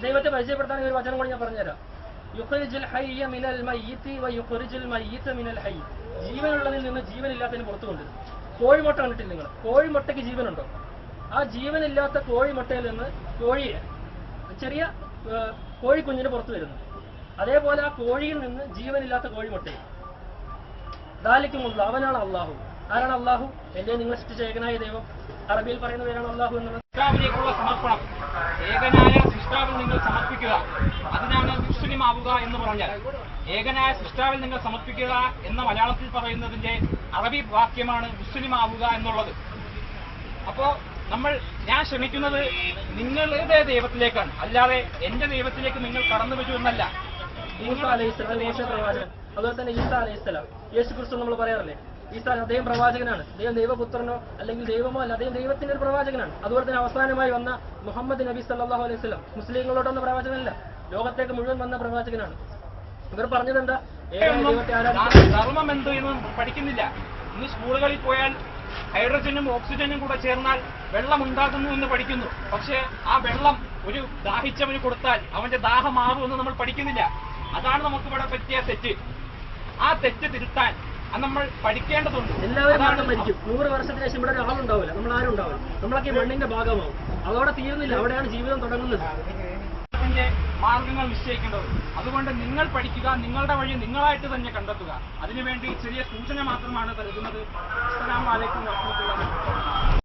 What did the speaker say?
ദൈവത്തെ പരിചയപ്പെടുത്താൻ ഒരു വചനം കൂടി ഞാൻ പറഞ്ഞുതരാം. യുഖ്രിജുൽ ഹയ്യ മിനൽ മയ്യിത്തി വയുഖ്രിജുൽ മയ്യിത്ത മിനൽ ഹയ്യ്. ജീവനുള്ളതിൽ നിന്ന് ജീവനില്ലാത്തതിന് പുറത്തു കൊണ്ടുവരും. കോഴിമുട്ട കണ്ടിട്ടില്ല നിങ്ങൾ? കോഴിമുട്ടയ്ക്ക് ജീവനുണ്ടോ? ആ ജീവനില്ലാത്ത കോഴിമുട്ടയിൽ നിന്ന് ചെറിയ കോഴിക്കുഞ്ഞിന് പുറത്തു വരുന്നു. അതേപോലെ ആ കോഴിയിൽ നിന്ന് ജീവനില്ലാത്ത കോഴിമുട്ടയും. ദാലിക്കുമുള്ള അവനാണ് അള്ളാഹു. ആരാണ് അള്ളാഹു? എന്റെ നിങ്ങൾ സൃഷ്ടിച്ച ഏകനായ ദൈവം. അറബിയിൽ പറയുന്ന പേരാണ് അള്ളാഹു എന്നുള്ളത്. സൃഷ്ടാവിലേക്കുള്ള സമർപ്പണം, ഏകനായ സൃഷ്ടാവിൽ നിങ്ങൾ സമർപ്പിക്കുക, അതിനാണ് മുസ്ലിം ആവുക എന്ന് പറഞ്ഞാൽ. ഏകനായ സൃഷ്ടാവിൽ നിങ്ങൾ സമർപ്പിക്കുക എന്ന മലയാളത്തിൽ പറയുന്നതിന്റെ അറബി വാക്യമാണ് മുസ്ലിം ആവുക എന്നുള്ളത്. അപ്പോ ഞാൻ ശ്രമിക്കുന്നത് നിങ്ങളുടെ ദൈവത്തിലേക്കാണ്, അല്ലാതെ എന്റെ ദൈവത്തിലേക്ക് നിങ്ങൾ കടന്നു വരൂ എന്നല്ല. മൂസ അലൈഹിസ്സലാം പ്രവാചകൻ, അതുപോലെ തന്നെ ഈസാ അലൈഹിസ്സലാം, യേശു ക്രിസ്തു നമ്മൾ പറയാറില്ലേ, ഈസാ അദ്ദേഹം പ്രവാചകനാണ്. അദ്ദേഹം ദൈവപുത്രനോ അല്ലെങ്കിൽ ദൈവമോ അല്ല, അദ്ദേഹം ദൈവത്തിന്റെ ഒരു പ്രവാചകനാണ്. അതുപോലെ തന്നെ അവസാനമായി വന്ന മുഹമ്മദ് നബി സല്ലല്ലാഹു അലൈഹി വസല്ലം മുസ്ലിങ്ങളോടൊന്ന പ്രവാചകനല്ല, ലോകത്തേക്ക് മുഴുവൻ വന്ന പ്രവാചകനാണ്. ഇവർ പറഞ്ഞത് എന്താ? ധർമ്മം എന്ത് എന്ന് പഠിക്കുന്നില്ല. ഇന്ന് സ്കൂളുകളിൽ പോയാൽ ഹൈഡ്രജനും ഓക്സിജനും കൂടെ ചേർന്നാൽ വെള്ളം ഉണ്ടാകുന്നു എന്ന് പഠിക്കുന്നു. പക്ഷേ ആ വെള്ളം ഒരു ദാഹിച്ചവന് കൊടുത്താൽ അവന്റെ ദാഹം മാറുമെന്ന് നമ്മൾ പഠിക്കുന്നില്ല. അതാണ് നമുക്ക് ഇവിടെ പറ്റിയ തെറ്റ്. ആ തെറ്റ് തിരുത്താൻ നമ്മൾ പഠിക്കേണ്ടതുണ്ട്. എല്ലാവരും മരിക്കും. 100 വർഷത്തിന് ശേഷം ഇവിടെ ഒരാളുണ്ടാവില്ല, നമ്മൾ ആരും ഉണ്ടാവില്ല. നമ്മളൊക്കെ മണ്ണിന്റെ ഭാഗമാവും. അതോടെ തീരുന്നില്ല, അവിടെയാണ് ജീവിതം തുടങ്ങുന്നത്. മാർഗങ്ങൾ നിശ്ചയിക്കേണ്ടത്. അതുകൊണ്ട് നിങ്ങൾ പഠിക്കുക, നിങ്ങളുടെ വഴി നിങ്ങളായിട്ട് തന്നെ കണ്ടെത്തുക. അതിനുവേണ്ടി ചെറിയ സൂചന മാത്രമാണ് നൽകുന്നത്. അസ്സലാമു അലൈക്കും വറഹ്മത്തുള്ളാഹി.